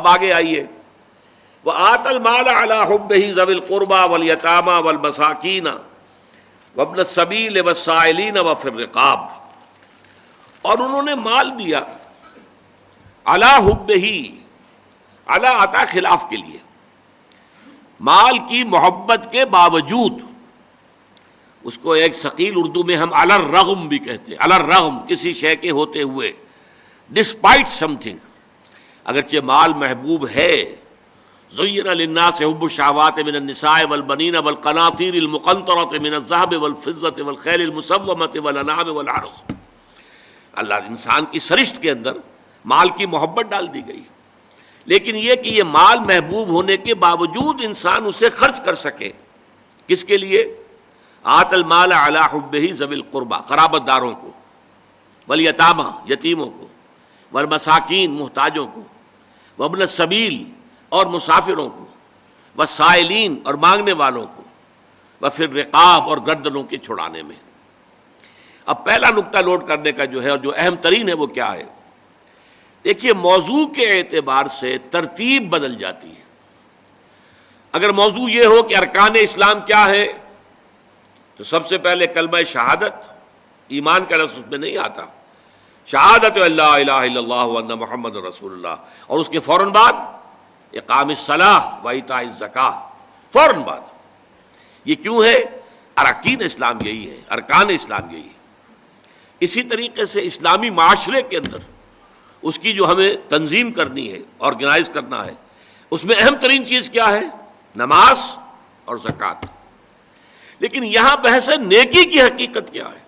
اب آگے آئیے، وآت المال علی حبہ ذوی القربى والیتامى والمساکین وابن السبیل والسائلین وفی الرقاب، اور انہوں نے مال دیا علی حبہ، علی آتا خلاف کے لیے، مال کی محبت کے باوجود، اس کو ایک ثقیل اردو میں ہم علی الرغم بھی کہتے ہیں، علی الرغم کسی شے کے ہوتے ہوئے، ڈسپائٹ سم تھنگ، اگرچہ مال محبوب ہے، زین للناس حب الشہوات من النساء والبنین والقناطیر المقنطرۃ من الذہب والفضۃ والخیل المسومۃ والانعام والحرث، اللہ انسان کی سرشت کے اندر مال کی محبت ڈال دی گئی، لیکن یہ کہ یہ مال محبوب ہونے کے باوجود انسان اسے خرچ کر سکے، کس کے لیے؟ آت المال علی حبہ ذوی القربى، قرابت داروں کو، والیتامى یتیموں کو، والمساکین محتاجوں کو، وابن السبیل اور مسافروں کو، والسائلین اور مانگنے والوں کو، وفی الرقاب اور گردنوں کے چھڑانے میں۔ اب پہلا نقطہ نوٹ کرنے کا جو ہے اور جو اہم ترین ہے وہ کیا ہے؟ دیکھیے، موضوع کے اعتبار سے ترتیب بدل جاتی ہے۔ اگر موضوع یہ ہو کہ ارکان اسلام کیا ہے، تو سب سے پہلے کلمہ شہادت، ایمان کا لفظ اس میں نہیں آتا، شہادت اللہ الہ الا اللہ وان محمد رسول اللہ، اور اس کے فوراً بعد اقام الصلاۃ و ایتاء الزکاۃ، فوراً بعد۔ یہ کیوں ہے؟ اراکین اسلام یہی ہے، ارکان اسلام یہی ہے۔ اسی طریقے سے اسلامی معاشرے کے اندر اس کی جو ہمیں تنظیم کرنی ہے، آرگنائز کرنا ہے، اس میں اہم ترین چیز کیا ہے؟ نماز اور زکوٰۃ۔ لیکن یہاں بحث ہے نیکی کی حقیقت کیا ہے۔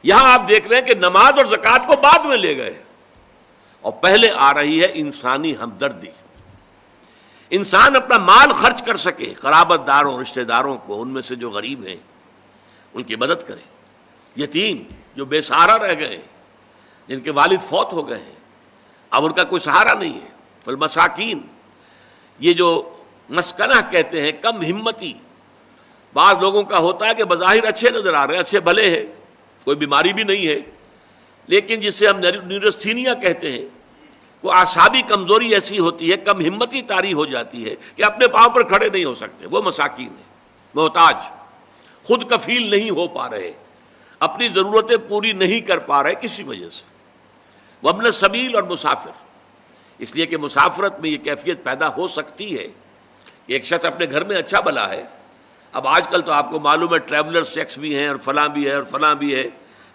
یہاں آپ دیکھ رہے ہیں کہ نماز اور زکوٰۃ کو بعد میں لے گئے، اور پہلے آ رہی ہے انسانی ہمدردی، انسان اپنا مال خرچ کر سکے، قرابت داروں، رشتہ داروں کو، ان میں سے جو غریب ہیں ان کی مدد کرے، یتیم جو بے سہارا رہ گئے، جن کے والد فوت ہو گئے ہیں، اب ان کا کوئی سہارا نہیں ہے، والمساکین، یہ جو مسکنہ کہتے ہیں، کم ہمتی، بعض لوگوں کا ہوتا ہے کہ بظاہر اچھے نظر آ رہے ہیں، اچھے بھلے ہیں، کوئی بیماری بھی نہیں ہے، لیکن جسے ہم نیورستھینیا کہتے ہیں، وہ اعصابی کمزوری ایسی ہوتی ہے، کم ہمتی طاری ہو جاتی ہے کہ اپنے پاؤں پر کھڑے نہیں ہو سکتے، وہ مساکین ہیں، محتاج، خود کفیل نہیں ہو پا رہے، اپنی ضرورتیں پوری نہیں کر پا رہے کسی وجہ سے، وابن السبیل اور مسافر، اس لیے کہ مسافرت میں یہ کیفیت پیدا ہو سکتی ہے کہ ایک شخص اپنے گھر میں اچھا بھلا ہے، اب آج کل تو آپ کو معلوم ہے ٹریولر ٹیکس بھی ہیں اور فلاں بھی ہے اور فلاں بھی ہے،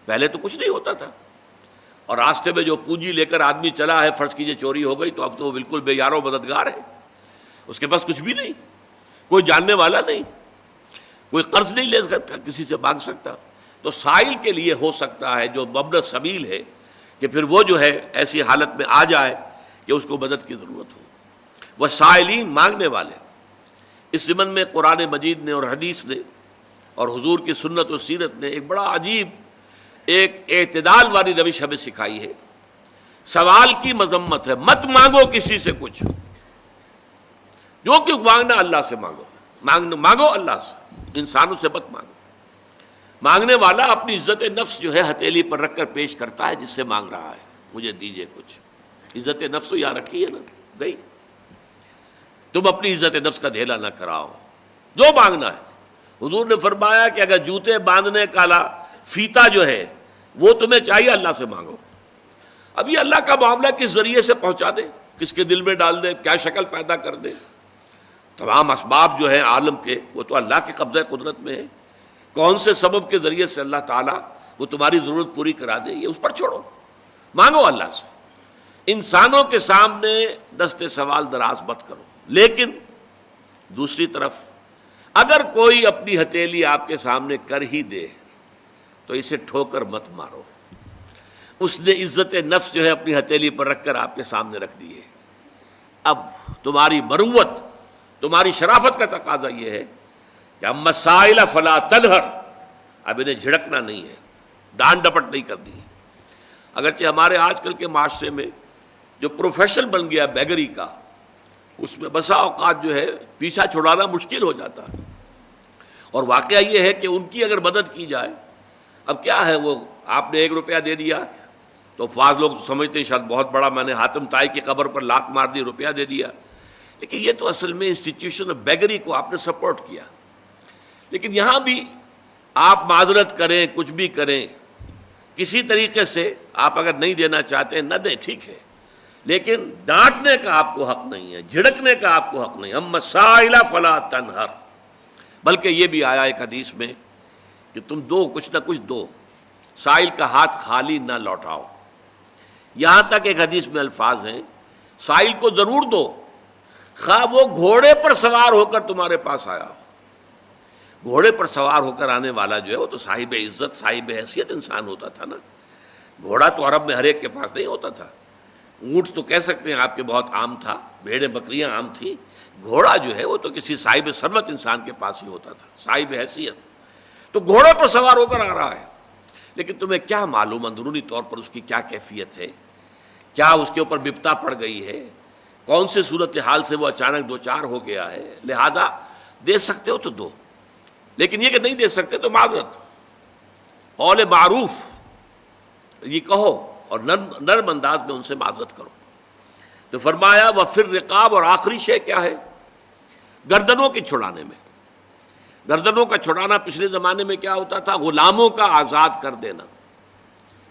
پہلے تو کچھ نہیں ہوتا تھا، اور راستے میں جو پونجی لے کر آدمی چلا ہے، فرض کیجئے چوری ہو گئی، تو اب تو وہ بالکل بے یار و مددگار ہے، اس کے پاس کچھ بھی نہیں، کوئی جاننے والا نہیں، کوئی قرض نہیں لے سکتا، کسی سے مانگ سکتا، تو سائل کے لیے ہو سکتا ہے جو مبن سبیل ہے کہ پھر وہ جو ہے ایسی حالت میں آ جائے کہ اس کو مدد کی ضرورت ہو، وہ سائلین مانگنے والے۔ اس ضمن میں قرآن مجید نے اور حدیث نے اور حضور کی سنت و سیرت نے ایک بڑا عجیب ایک اعتدال والی روش ہمیں سکھائی ہے۔ سوال کی مذمت ہے، مت مانگو کسی سے کچھ، جو کہ مانگنا اللہ سے مانگو، مانگو اللہ سے، انسانوں سے مت مانگو۔ مانگنے والا اپنی عزت نفس جو ہے ہتھیلی پر رکھ کر پیش کرتا ہے جس سے مانگ رہا ہے، مجھے دیجئے کچھ، عزت نفس تو یہاں رکھی ہے نا، گئی، تم اپنی عزت نفس کا دھیلا نہ کراؤ، جو مانگنا ہے۔ حضور نے فرمایا کہ اگر جوتے باندھنے کا فیتا جو ہے وہ تمہیں چاہیے، اللہ سے مانگو۔ اب یہ اللہ کا معاملہ کس ذریعے سے پہنچا دے، کس کے دل میں ڈال دے، کیا شکل پیدا کر دے، تمام اسباب جو ہیں عالم کے وہ تو اللہ کے قبضہ قدرت میں ہے، کون سے سبب کے ذریعے سے اللہ تعالیٰ وہ تمہاری ضرورت پوری کرا دے، یہ اس پر چھوڑو، مانگو اللہ سے، انسانوں کے سامنے دست سوال دراز مت کرو۔ لیکن دوسری طرف اگر کوئی اپنی ہتھیلی آپ کے سامنے کر ہی دے تو اسے ٹھوکر مت مارو، اس نے عزت نفس جو ہے اپنی ہتھیلی پر رکھ کر آپ کے سامنے رکھ دی ہے۔ اب تمہاری مروت، تمہاری شرافت کا تقاضا یہ ہے کہ اما السائل فلا تنہر، اب انہیں جھڑکنا نہیں ہے، ڈانٹ ڈپٹ نہیں کرنی ہے۔ اگرچہ ہمارے آج کل کے معاشرے میں جو پروفیشن بن گیا بیگری کا، اس میں بسا اوقات جو ہے پیچھا چھڑانا مشکل ہو جاتا ہے، اور واقعہ یہ ہے کہ ان کی اگر مدد کی جائے، اب کیا ہے، وہ آپ نے 1 روپیہ دے دیا تو بعض لوگ سمجھتے ہیں شاید بہت بڑا، میں نے حاتم طائی کی قبر پر لات مار دی، روپیہ دے دیا، لیکن یہ تو اصل میں انسٹیٹیوشن آف بیگری کو آپ نے سپورٹ کیا. لیکن یہاں بھی آپ معذرت کریں، کچھ بھی کریں، کسی طریقے سے آپ اگر نہیں دینا چاہتے ہیں نہ دیں، ٹھیک ہے، لیکن ڈانٹنے کا آپ کو حق نہیں ہے، جھڑکنے کا آپ کو حق نہیں. اما السائل فلا تنہر، بلکہ یہ بھی آیا ایک حدیث میں کہ تم دو، کچھ نہ کچھ دو، سائل کا ہاتھ خالی نہ لوٹاؤ. یہاں تک ایک حدیث میں الفاظ ہیں سائل کو ضرور دو، خواہ وہ گھوڑے پر سوار ہو کر تمہارے پاس آیا ہو. گھوڑے پر سوار ہو کر آنے والا جو ہے وہ تو صاحب عزت، صاحب حیثیت انسان ہوتا تھا نا. گھوڑا تو عرب میں ہر ایک کے پاس نہیں ہوتا تھا. اونٹ تو کہہ سکتے ہیں آپ کے بہت عام تھا، بھیڑیں بکریاں عام تھیں. گھوڑا جو ہے وہ تو کسی صاحب ثروت انسان کے پاس ہی ہوتا تھا، صاحب حیثیت. تو گھوڑے پر سوار ہو کر آ رہا ہے، لیکن تمہیں کیا معلوم اندرونی طور پر اس کی کیا کیفیت ہے، کیا اس کے اوپر بپتا پڑ گئی ہے، کون سے صورتحال سے وہ اچانک دوچار ہو گیا ہے. لہذا دے سکتے ہو تو دو، لیکن یہ کہ نہیں دے سکتے تو معذرت، قول معروف یہ کہو اور نرم انداز میں ان سے معذرت کرو. تو فرمایا وفر رقاب، اور آخری شے کیا ہے؟ گردنوں کے چھڑانے میں. گردنوں کا چھڑانا پچھلے زمانے میں کیا ہوتا تھا؟ غلاموں کا آزاد کر دینا.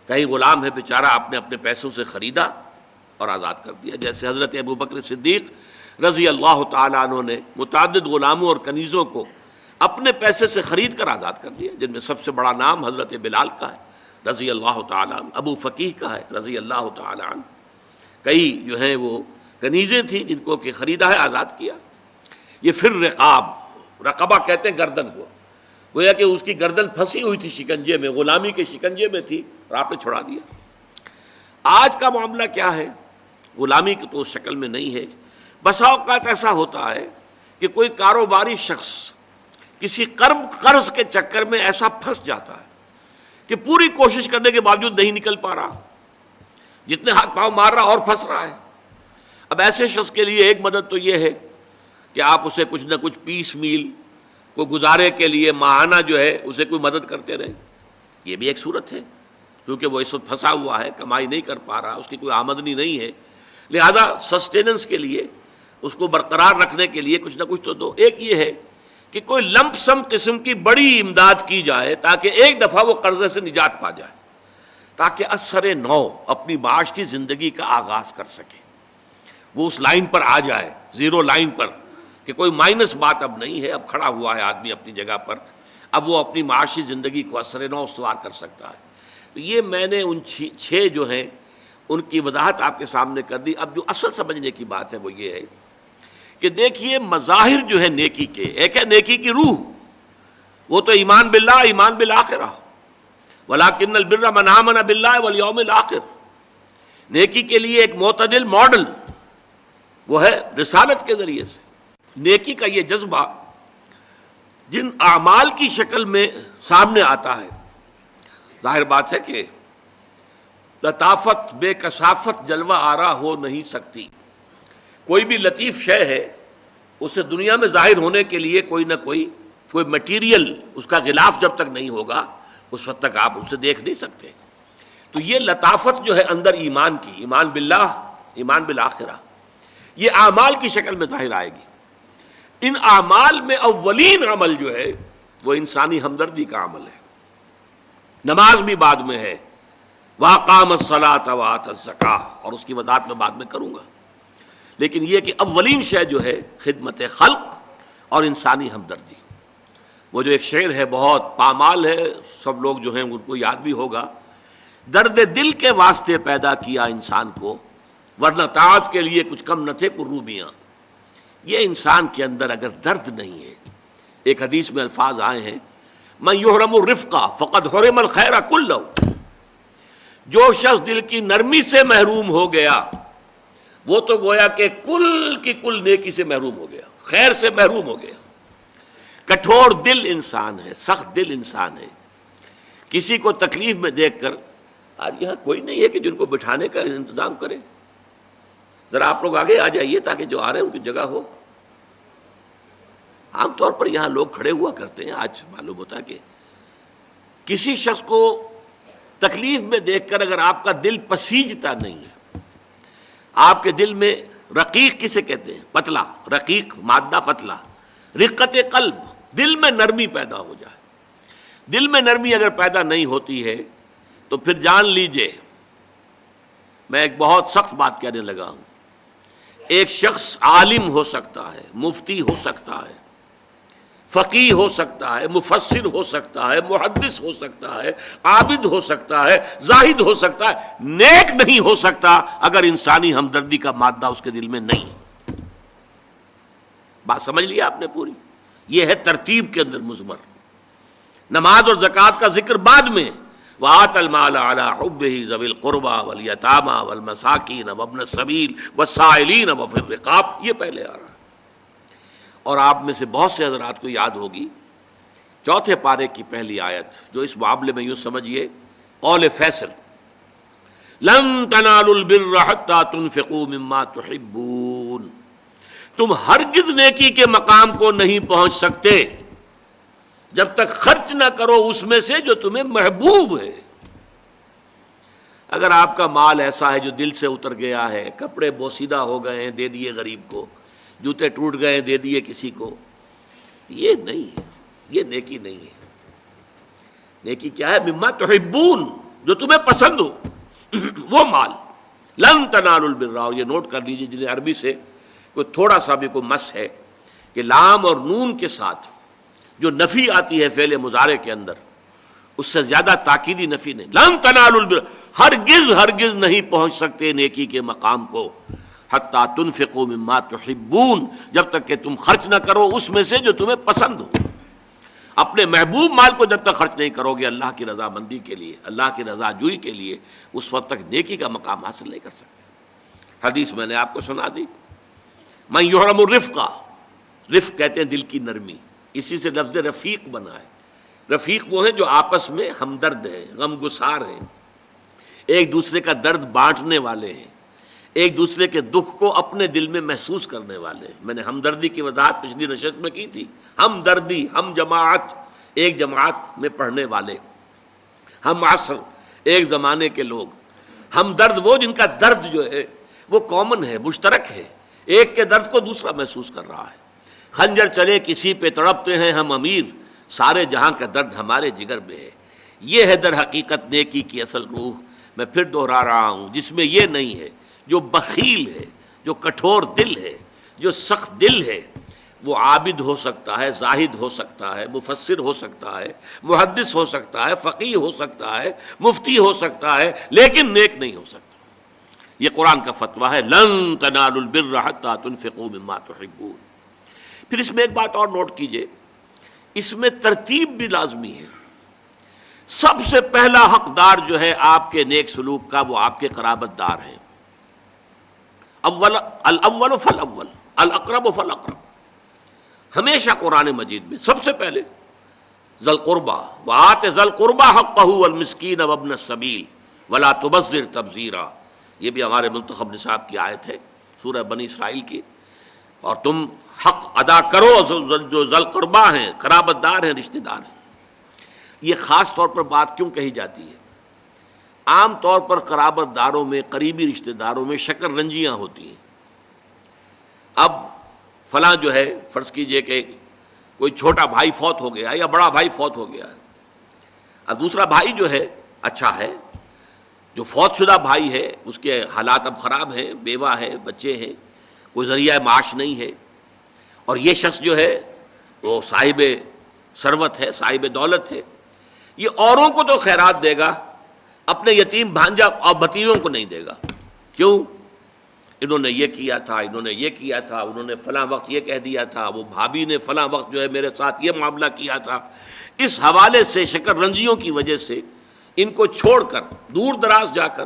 کہیں غلام ہے بیچارہ، آپ نے اپنے پیسوں سے خریدا اور آزاد کر دیا، جیسے حضرت ابو بکر صدیق رضی اللہ تعالیٰ عنہ نے متعدد غلاموں اور کنیزوں کو اپنے پیسے سے خرید کر آزاد کر دیا، جن میں سب سے بڑا نام حضرت بلال کا ہے رضی اللہ تعالیٰ عنہ، ابو فقیہ کا ہے رضی اللہ تعالیٰ عنہ. کئی جو ہیں وہ کنیزیں تھیں جن کو کہ خریدا ہے، آزاد کیا. یہ پھر رقاب، رقبہ کہتے ہیں گردن کو، گویا کہ اس کی گردن پھنسی ہوئی تھی شکنجے میں، غلامی کے شکنجے میں تھی اور آپ نے چھڑا دیا. آج کا معاملہ کیا ہے؟ غلامی کی تو اس شکل میں نہیں ہے. بسا اوقات ایسا ہوتا ہے کہ کوئی کاروباری شخص کسی قرض کے چکر میں ایسا پھنس جاتا ہے کہ پوری کوشش کرنے کے باوجود نہیں نکل پا رہا، جتنے ہاتھ پاؤں مار رہا اور پھنس رہا ہے. اب ایسے شخص کے لیے ایک مدد تو یہ ہے کہ آپ اسے کچھ نہ کچھ پیس میل کو گزارے کے لیے ماہانہ جو ہے اسے کوئی مدد کرتے رہیں. یہ بھی ایک صورت ہے، کیونکہ وہ اس وقت پھنسا ہوا ہے، کمائی نہیں کر پا رہا، اس کی کوئی آمدنی نہیں ہے، لہذا سسٹیننس کے لیے، اس کو برقرار رکھنے کے لیے کچھ نہ کچھ تو دو. ایک یہ ہے کہ کوئی لمپ سم قسم کی بڑی امداد کی جائے تاکہ ایک دفعہ وہ قرضے سے نجات پا جائے، تاکہ اثر نو اپنی معاش کی زندگی کا آغاز کر سکے. وہ اس لائن پر آ جائے، زیرو لائن پر، کہ کوئی مائنس بات اب نہیں ہے، اب کھڑا ہوا ہے آدمی اپنی جگہ پر، اب وہ اپنی معاشی زندگی کو اثر نو استوار کر سکتا ہے. تو یہ میں نے ان چھ جو ہیں ان کی وضاحت آپ کے سامنے کر دی. اب جو اصل سمجھنے کی بات ہے وہ یہ ہے کہ دیکھیے مظاہر جو ہے نیکی کے، ایک ہے نیکی کی روح، وہ تو ایمان باللہ، ایمان بالآخرہ، ولیکن البر من آمن باللہ والیوم الآخر. نیکی کے لیے ایک معتدل ماڈل وہ ہے رسالت کے ذریعے سے. نیکی کا یہ جذبہ جن اعمال کی شکل میں سامنے آتا ہے، ظاہر بات ہے کہ لطافت بے کثافت جلوہ آرا ہو نہیں سکتی. کوئی بھی لطیف شے ہے اسے دنیا میں ظاہر ہونے کے لیے کوئی نہ کوئی مٹیریل اس کا غلاف جب تک نہیں ہوگا اس وقت تک آپ اسے دیکھ نہیں سکتے. تو یہ لطافت جو ہے اندر ایمان کی، ایمان باللہ، ایمان بالآخرہ، یہ اعمال کی شکل میں ظاہر آئے گی. ان اعمال میں اولین عمل جو ہے وہ انسانی ہمدردی کا عمل ہے. نماز بھی بعد میں ہے، وَأَقَامَ الصَّلَاةَ وَآتَى الزَّكَاةَ، اور اس کی وضاحت میں بعد میں کروں گا. لیکن یہ کہ اولین شے جو ہے خدمت خلق اور انسانی ہمدردی. وہ جو ایک شعر ہے بہت پامال ہے، سب لوگ جو ہیں ان کو یاد بھی ہوگا، درد دل کے واسطے پیدا کیا انسان کو، ورنہ طاعت کے لیے کچھ کم نہ تھے کروبیاں. یہ انسان کے اندر اگر درد نہیں ہے، ایک حدیث میں الفاظ آئے ہیں من یحرم الرفق فقد حرم الخیر کلہ، جو شخص دل کی نرمی سے محروم ہو گیا وہ تو گویا کہ کل کی کل نیکی سے محروم ہو گیا، خیر سے محروم ہو گیا. کٹھور دل انسان ہے، سخت دل انسان ہے. کسی کو تکلیف میں دیکھ کر، آج یہاں کوئی نہیں ہے کہ جن کو بٹھانے کا انتظام کرے، ذرا آپ لوگ آگے آ جائیے تاکہ جو آ رہے ہیں ان کی جگہ ہو. عام طور پر یہاں لوگ کھڑے ہوا کرتے ہیں. آج معلوم ہوتا ہے کہ کسی شخص کو تکلیف میں دیکھ کر اگر آپ کا دل پسیجتا نہیں ہے، آپ کے دل میں رقیق کسے کہتے ہیں؟ پتلا، رقیق مادہ پتلا، رقت قلب، دل میں نرمی پیدا ہو جائے. دل میں نرمی اگر پیدا نہیں ہوتی ہے تو پھر جان لیجئے، میں ایک بہت سخت بات کہنے لگا ہوں، ایک شخص عالم ہو سکتا ہے، مفتی ہو سکتا ہے، فقیہ ہو سکتا ہے، مفسر ہو سکتا ہے، محدث ہو سکتا ہے، عابد ہو سکتا ہے، زاہد ہو سکتا ہے، نیک نہیں ہو سکتا اگر انسانی ہمدردی کا مادہ اس کے دل میں نہیں ہے. بات سمجھ لیا آپ نے پوری؟ یہ ہے ترتیب کے اندر مضمر. نماز اور زکوٰۃ کا ذکر بعد میں، وَآتَ الْمَالَ عَلَىٰ حُبِّهِ ذَوِي الْقُرْبَىٰ وَالْيَتَامَىٰ وَالْمَسَاكِينَ وَابْنَ السَّبِيلِ وَالسَّائِلِينَ وَفِي الرِّقَابِ، یہ پہلے آ رہا ہے. اور آپ میں سے بہت سے حضرات کو یاد ہوگی چوتھے پارے کی پہلی آیت، جو اس معاملے میں یوں سمجھیے قول فیصل، لَن تَنَالُوا الْبِرَّ حَتَّىٰ تُنْفِقُوا مِمَّا تُحِبُّونَ، تم ہرگز نیکی کے مقام کو نہیں پہنچ سکتے جب تک خرچ نہ کرو اس میں سے جو تمہیں محبوب ہے. اگر آپ کا مال ایسا ہے جو دل سے اتر گیا ہے، کپڑے بوسیدہ ہو گئے ہیں دے دیے غریب کو، جوتے ٹوٹ گئے دے دیے کسی کو، یہ نہیں ہے، یہ نیکی نہیں ہے. نیکی کیا ہے؟ مما تحبون، جو تمہیں پسند ہو وہ مال. لن تنالوا البر، یہ نوٹ کر لیجیے جنہیں عربی سے کوئی تھوڑا سا بھی کوئی مس ہے، کہ لام اور نون کے ساتھ جو نفی آتی ہے فعل مضارع کے اندر، اس سے زیادہ تاکیدی نفی نہیں. لن تنالوا البر، ہرگز نہیں پہنچ سکتے نیکی کے مقام کو، حتیٰ تنفقوا مما تحبون، جب تک کہ تم خرچ نہ کرو اس میں سے جو تمہیں پسند ہو. اپنے محبوب مال کو جب تک خرچ نہیں کرو گے اللہ کی رضا مندی کے لیے، اللہ کی رضا جوئی کے لیے، اس وقت تک نیکی کا مقام حاصل نہیں کر سکتے. حدیث میں نے آپ کو سنا دی، من یحرم الرفق، رفق کہتے ہیں دل کی نرمی، اسی سے لفظ رفیق بنا ہے. رفیق وہ ہیں جو آپس میں ہمدرد ہیں، غم گسار ہیں، ایک دوسرے کا درد بانٹنے والے ہیں، ایک دوسرے کے دکھ کو اپنے دل میں محسوس کرنے والے ہیں. میں نے ہمدردی کی وضاحت پچھلی نشست میں کی تھی. ہمدردی، ہم جماعت، ایک جماعت میں پڑھنے والے، ہم عصر، ایک زمانے کے لوگ. ہمدرد وہ جن کا درد جو ہے وہ کامن ہے، مشترک ہے، ایک کے درد کو دوسرا محسوس کر رہا ہے. خنجر چلے کسی پہ تڑپتے ہیں ہم امیر، سارے جہاں کا درد ہمارے جگر میں ہے. یہ ہے در حقیقت نیکی کی اصل روح. میں پھر دوہرا رہا ہوں، جس میں یہ نہیں ہے، جو بخیل ہے، جو کٹھور دل ہے، جو سخت دل ہے، وہ عابد ہو سکتا ہے، زاہد ہو سکتا ہے، مفسر ہو سکتا ہے، محدث ہو سکتا ہے، فقیہ ہو سکتا ہے، مفتی ہو سکتا ہے، لیکن نیک نہیں ہو سکتا. یہ قرآن کا فتویٰ ہے، لن تنالوا البر حتیٰ تنفقوا مما تحبون. پھر اس میں ایک بات اور نوٹ کیجئے، اس میں ترتیب بھی لازمی ہے. سب سے پہلا حقدار جو ہے آپ کے نیک سلوک کا وہ آپ کے قرابت دار ہیں. الاول فالاول، الاقرب فالاقرب. ہمیشہ قرآن مجید میں سب سے پہلے ذی القربیٰ، وآت ذی القربیٰ حقہ والمسکین وابن السبیل ولا تبذر تبذیرا. یہ بھی ہمارے منتخب نصاب کی آیت ہے سورہ بنی اسرائیل کی. اور تم حق ادا کرو جو ذی القربیٰ ہیں، قرابت دار ہیں، رشتہ دار ہیں. یہ خاص طور پر بات کیوں کہی جاتی ہے؟ عام طور پر قرابت داروں میں، قریبی رشتہ داروں میں شکر رنجیاں ہوتی ہیں. اب فلاں جو ہے، فرض کیجئے کہ کوئی چھوٹا بھائی فوت ہو گیا یا بڑا بھائی فوت ہو گیا ہے. اب دوسرا بھائی جو ہے اچھا ہے، جو فوت شدہ بھائی ہے اس کے حالات اب خراب ہیں، بیوہ ہے، بچے ہیں، کوئی ذریعہ معاش نہیں ہے، اور یہ شخص جو ہے وہ صاحب ثروت ہے، صاحب دولت ہے. یہ اوروں کو تو خیرات دے گا، اپنے یتیم بھانجا اور بھتیجوں کو نہیں دے گا. کیوں؟ انہوں نے یہ کیا تھا، انہوں نے یہ کیا تھا، انہوں نے فلاں وقت یہ کہہ دیا تھا، وہ بھابھی نے فلاں وقت جو ہے میرے ساتھ یہ معاملہ کیا تھا. اس حوالے سے شکر رنجیوں کی وجہ سے ان کو چھوڑ کر دور دراز جا کر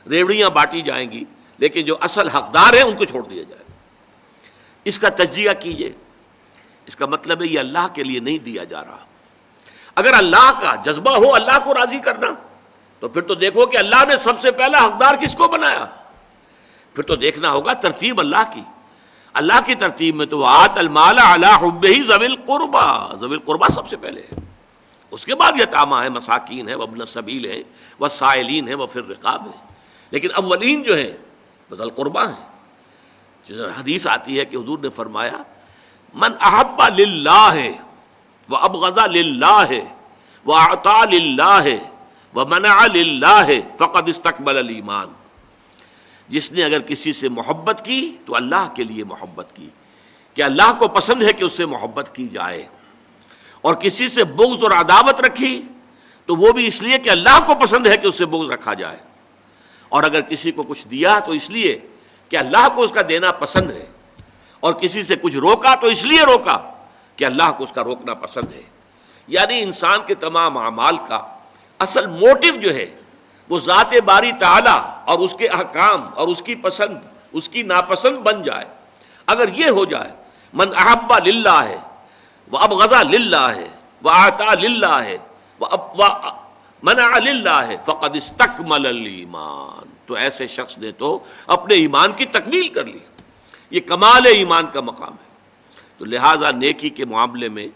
ریوڑیاں بانٹی جائیں گی، لیکن جو اصل حقدار ہیں ان کو چھوڑ دیا جائے گا. اس کا تجزیہ کیجئے. اس کا مطلب ہے یہ اللہ کے لیے نہیں دیا جا رہا. اگر اللہ کا جذبہ ہو اللہ کو راضی کرنا، تو پھر تو دیکھو کہ اللہ نے سب سے پہلا حقدار کس کو بنایا. پھر تو دیکھنا ہوگا ترتیب اللہ کی. اللہ کی ترتیب میں تو آت المال علی حبہ ذوی القربیٰ، ذوی القربیٰ سب سے پہلے ہے. اس کے بعد یتامہ ہیں، مساکین ہیں، وابن السبیل ہیں، والسائلین ہیں، وفی الرقاب ہیں، لیکن اولین جو ہیں وہ ذی القربیٰ ہیں۔ حدیث آتی ہے کہ حضور نے فرمایا من احب للہ وابغض للہ واعطى للہ ومنع للہ فقد استقبل الایمان، جس نے اگر کسی سے محبت کی تو اللہ کے لیے محبت کی، کہ اللہ کو پسند ہے کہ اس سے محبت کی جائے، اور کسی سے بغض اور عداوت رکھی تو وہ بھی اس لیے کہ اللہ کو پسند ہے کہ اس سے بغض رکھا جائے، اور اگر کسی کو کچھ دیا تو اس لیے کہ اللہ کو اس کا دینا پسند ہے، اور کسی سے کچھ روکا تو اس لیے روکا کہ اللہ کو اس کا روکنا پسند ہے۔ یعنی انسان کے تمام اعمال کا اصل موٹیو جو ہے وہ ذات باری تعالی اور اس کے احکام اور اس کی پسند اس کی ناپسند بن جائے۔ اگر یہ ہو جائے من احب للہ ہے وابغض للہ ہے واعطى للہ ہے ومنع للہ ہے فقد استکمل الایمان، تو ایسے شخص نے تو اپنے ایمان کی تکمیل کر لی، یہ کمال ایمان کا مقام ہے۔ تو لہذا نیکی کے معاملے میں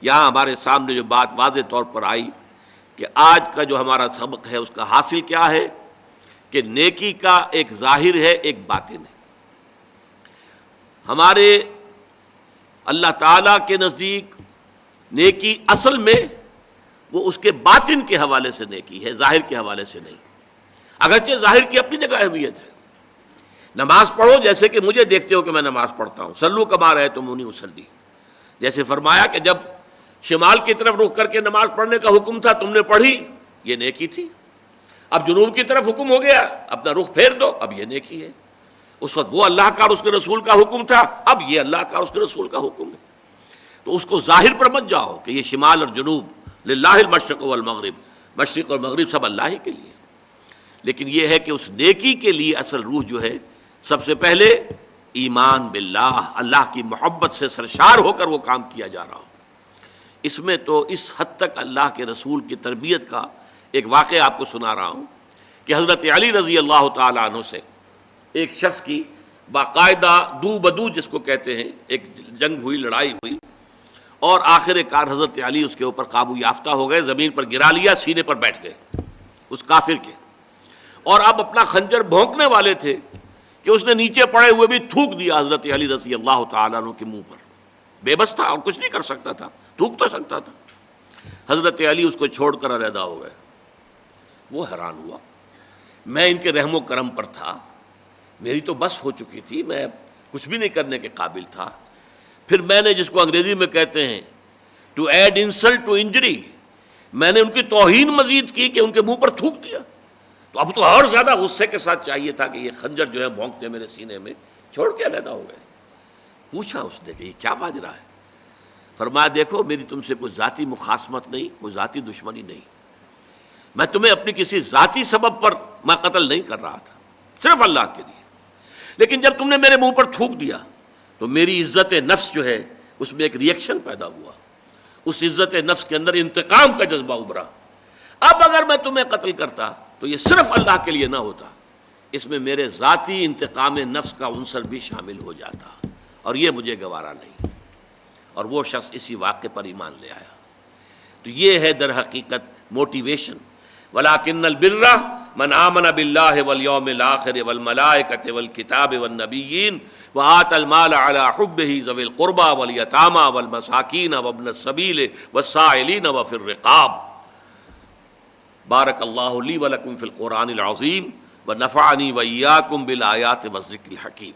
یہاں ہمارے سامنے جو بات واضح طور پر آئی کہ آج کا جو ہمارا سبق ہے اس کا حاصل کیا ہے کہ نیکی کا ایک ظاہر ہے، ایک باطن ہے۔ ہمارے اللہ تعالیٰ کے نزدیک نیکی اصل میں وہ اس کے باطن کے حوالے سے نیکی ہے، ظاہر کے حوالے سے نہیں، اگرچہ ظاہر کی اپنی جگہ اہمیت ہے۔ نماز پڑھو جیسے کہ مجھے دیکھتے ہو کہ میں نماز پڑھتا ہوں، صلو کما رأیتمونی اصلی، جیسے فرمایا کہ جب شمال کی طرف رخ کر کے نماز پڑھنے کا حکم تھا تم نے پڑھی، یہ نیکی تھی۔ اب جنوب کی طرف حکم ہو گیا، اپنا رخ پھیر دو، اب یہ نیکی ہے۔ اس وقت وہ اللہ کا اور اس کے رسول کا حکم تھا، اب یہ اللہ کا اور اس کے رسول کا حکم ہے۔ تو اس کو ظاہر پر مت جاؤ کہ یہ شمال اور جنوب للہ المشرق والمغرب، مشرق اور مغرب سب اللہ ہی کے لیے، لیکن یہ ہے کہ اس نیکی کے لیے اصل روح جو ہے سب سے پہلے ایمان باللہ، اللہ کی محبت سے سرشار ہو کر وہ کام کیا جا رہا ہو۔ اس میں تو اس حد تک اللہ کے رسول کی تربیت کا ایک واقعہ آپ کو سنا رہا ہوں کہ حضرت علی رضی اللہ تعالیٰ عنہ سے ایک شخص کی باقاعدہ دو بدو جس کو کہتے ہیں ایک جنگ ہوئی، لڑائی ہوئی، اور آخر کار حضرت علی اس کے اوپر قابو یافتہ ہو گئے، زمین پر گرا لیا، سینے پر بیٹھ گئے اس کافر کے، اور اب اپنا خنجر بھونکنے والے تھے کہ اس نے نیچے پڑے ہوئے بھی تھوک دیا حضرت علی رضی اللہ تعالیٰ عنہ کے منہ پر، بے بس تھا اور کچھ نہیں کر سکتا تھا، تھوک تو سکتا تھا۔ حضرت علی اس کو چھوڑ کر علیحدہ ہو گئے۔ وہ حیران ہوا، میں ان کے رحم و کرم پر تھا، میری تو بس ہو چکی تھی، میں کچھ بھی نہیں کرنے کے قابل تھا، پھر میں نے جس کو انگریزی میں کہتے ہیں to add insult to injury, میں نے ان کی توہین مزید کی کہ ان کے منہ پر تھوک دیا، تو اب تو اور زیادہ غصے کے ساتھ چاہیے تھا کہ یہ خنجر جو ہے بھونکتے میرے سینے میں، چھوڑ کے علیحدہ ہو گئے۔ پوچھا اس نے کہ یہ کیا ماجرا ہے؟ فرمایا دیکھو میری تم سے کوئی ذاتی مخاصمت نہیں، کوئی ذاتی دشمنی نہیں، میں تمہیں اپنی کسی ذاتی سبب پر میں قتل نہیں کر رہا تھا، صرف اللہ کے لیے، لیکن جب تم نے میرے منہ پر تھوک دیا تو میری عزت نفس جو ہے اس میں ایک ری ایکشن پیدا ہوا، اس عزت نفس کے اندر انتقام کا جذبہ ابھرا۔ اب اگر میں تمہیں قتل کرتا تو یہ صرف اللہ کے لیے نہ ہوتا، اس میں میرے ذاتی انتقام نفس کا عنصر بھی شامل ہو جاتا، اور یہ مجھے گوارا نہیں۔ اور وہ شخص اسی واقعے پر ایمان لے آیا۔ تو یہ ہے در حقیقت موٹیویشن، وَلَٰكِنَّ الْبِرَّ مَنْ آمَنَ بِاللَّهِ وَالْيَوْمِ الْآخِرِ وَالْمَلَائِكَةِ وَالْكِتَابِ وَالنَّبِيِّينَ وَآتَى الْمَالَ عَلَىٰ حُبِّهِ ذَوِي الْقُرْبَىٰ وَالْيَتَامَىٰ وَالْمَسَاكِينَ وَابْنَ السَّبِيلِ وَالسَّائِلِينَ وَفِي الرِّقَابِ۔ بارک اللہ لی ولکم فی القرآن العظیم ونفعنی وإیاکم بالآیات والذکر الحکیم۔